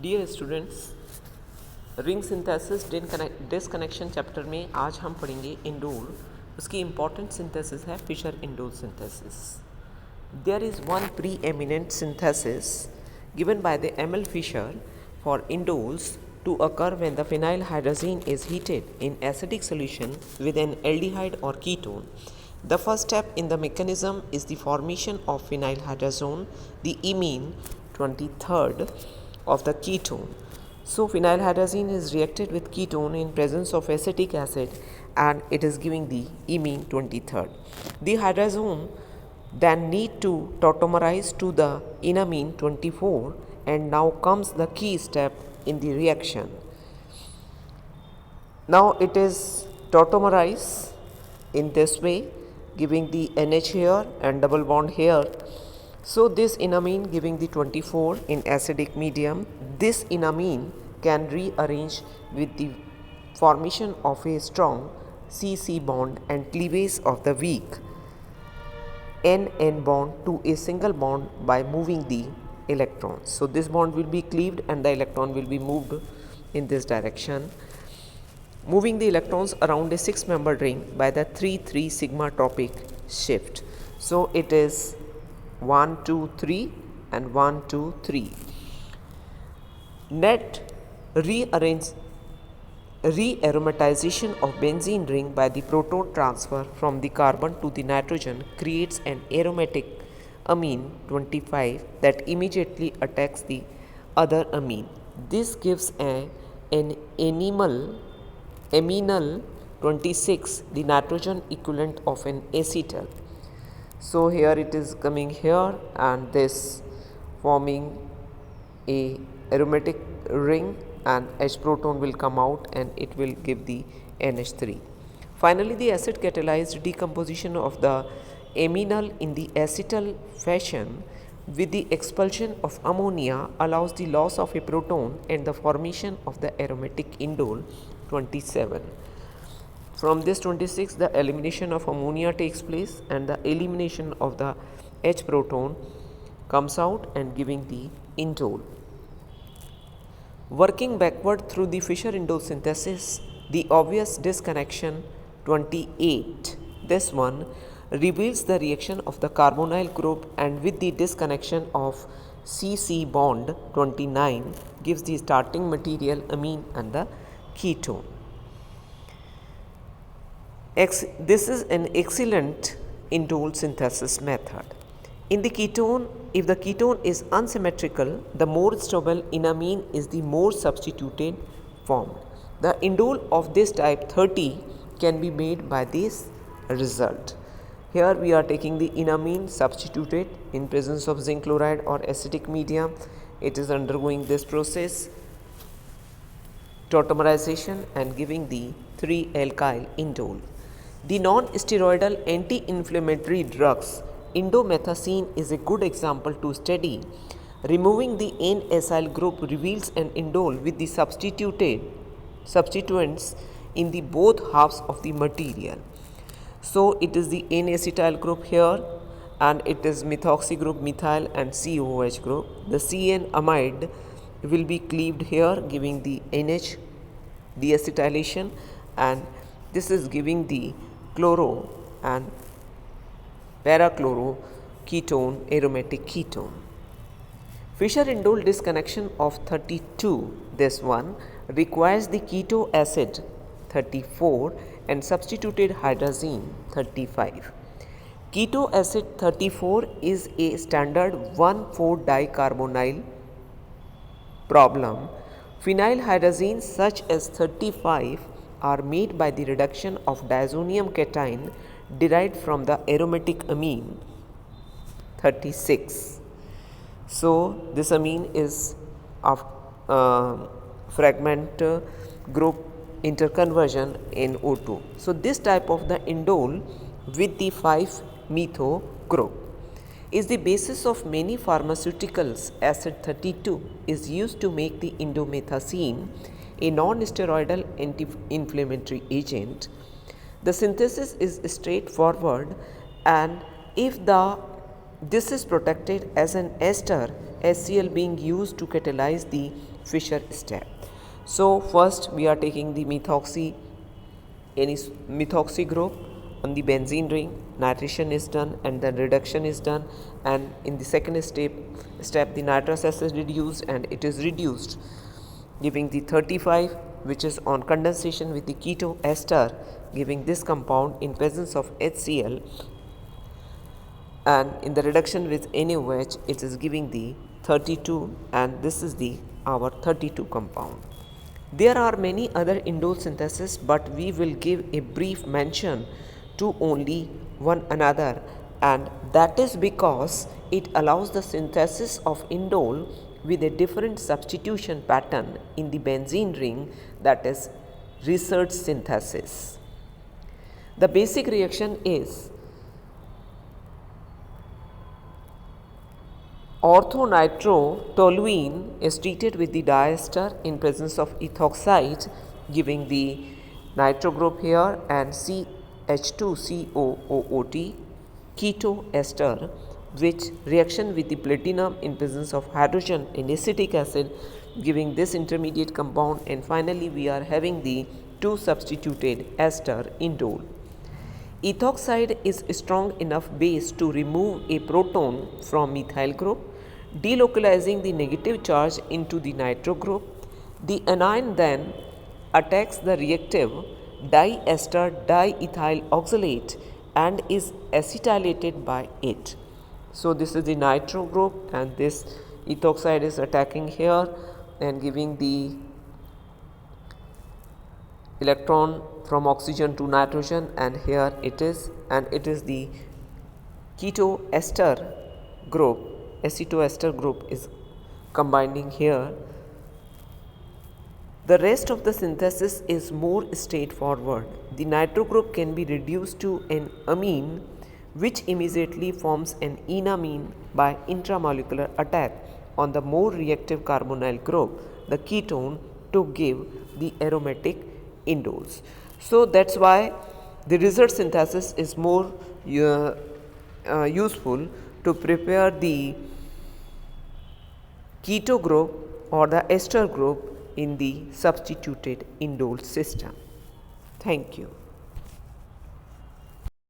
Dear students, ring synthesis disconnection chapter में आज हम पढ़ेंगे इंडोल। उसकी इम्पॉर्टेंट सिंथेसिस है Fischer indole synthesis. There is one preeminent synthesis given by the M.L. Fisher for indoles to occur when the phenyl hydrazine is heated in acidic solution with an aldehyde or ketone. The first step in the mechanism is the formation of phenyl hydrazone, the imine 23rd of the ketone. So phenyl hydrazine is reacted with ketone in presence of acetic acid and it is giving the imine 23rd. The hydrazone then need to tautomerize to the enamine 24, and now comes the key step in the reaction. Now it is tautomerize in this way, giving the NH here and double bond here. So this enamine giving the 24 in acidic medium, this enamine can rearrange with the formation of a strong C-C bond and cleavage of the weak N-N bond to a single bond by moving the electrons. So this bond will be cleaved and the electron will be moved in this direction, moving the electrons around a 6-membered ring by the 3-3 sigma tropic shift. So it is 1, 2, 3 and 1, 2, 3. Net re-aromatization of benzene ring by the proton transfer from the carbon to the nitrogen creates an aromatic amine 25 that immediately attacks the other amine. This gives an aminal 26, the nitrogen equivalent of an acetal. So here it is coming here and this forming a aromatic ring, and H proton will come out and it will give the NH3. Finally, the acid catalyzed decomposition of the aminal in the acetal fashion with the expulsion of ammonia allows the loss of a proton and the formation of the aromatic indole 27. From this 26, the elimination of ammonia takes place and the elimination of the H proton comes out and giving the indole. Working backward through the Fischer-Indole synthesis, the obvious disconnection 28, this one reveals the reaction of the carbonyl group, and with the disconnection of C-C bond 29 gives the starting material amine and the ketone. This is an excellent indole synthesis method. In the ketone, if the ketone is unsymmetrical, the more stable enamine is the more substituted formed. The indole of this type 30 can be made by this result. Here we are taking the enamine substituted in presence of zinc chloride or acidic medium. It is undergoing this process, tautomerization, and giving the 3-alkyl indole. The non-steroidal anti-inflammatory drugs indomethacin is a good example to study. Removing the N-acyl group reveals an indole with the substituents in the both halves of the material. So it is the N-acetyl group here and it is methoxy group methyl and COOH group. The CN amide will be cleaved here, giving the NH deacetylation, and this is giving the chloro and parachloro ketone aromatic ketone. Fischer-Indole disconnection of 32, this one requires the keto acid 34 and substituted hydrazine 35. Keto acid 34 is a standard 1,4-dicarbonyl problem. Phenyl hydrazines such as 35 are made by the reduction of diazonium cation derived from the aromatic amine 36. So this amine is of fragment group interconversion in O2. So this type of the indole with the 5-metho group is the basis of many pharmaceuticals. Acid 32 is used to make the indomethacin, a non-steroidal anti-inflammatory agent. The synthesis is straightforward, and if the This is protected as an ester, HCl being used to catalyze the Fischer step. So first we are taking the methoxy group on the benzene ring, nitration is done and then reduction is done, and in the second step the nitrous acid reduced and it is reduced, giving the 35, which is on condensation with the keto ester, giving this compound in presence of HCl, and in the reduction with NaOH it is giving the 32, and this is the our 32 compound. There are many other indole syntheses, but we will give a brief mention to only one another, and that is because it allows the synthesis of indole with a different substitution pattern in the benzene ring, that is research synthesis. The basic reaction is orthonitrotoluene is treated with the diester in presence of ethoxide, giving the nitro group here and CH2COOT keto ester, which reaction with the platinum in presence of hydrogen and acetic acid, giving this intermediate compound, and finally we are having the 2 substituted ester indole. Ethoxide is a strong enough base to remove a proton from methyl group, delocalizing the negative charge into the nitro group. The anion then attacks the reactive diester diethyl oxalate and is acetylated by it. So this is the nitro group, and this ethoxide is attacking here and giving the electron from oxygen to nitrogen, and here it is, and it is the keto ester group, acetoester group is combining here. The rest of the synthesis is more straightforward. The nitro group can be reduced to an amine, which immediately forms an enamine by intramolecular attack on the more reactive carbonyl group, the ketone, to give the aromatic indoles. So that's why the research synthesis is more useful to prepare the keto group or the ester group in the substituted indole system. Thank you.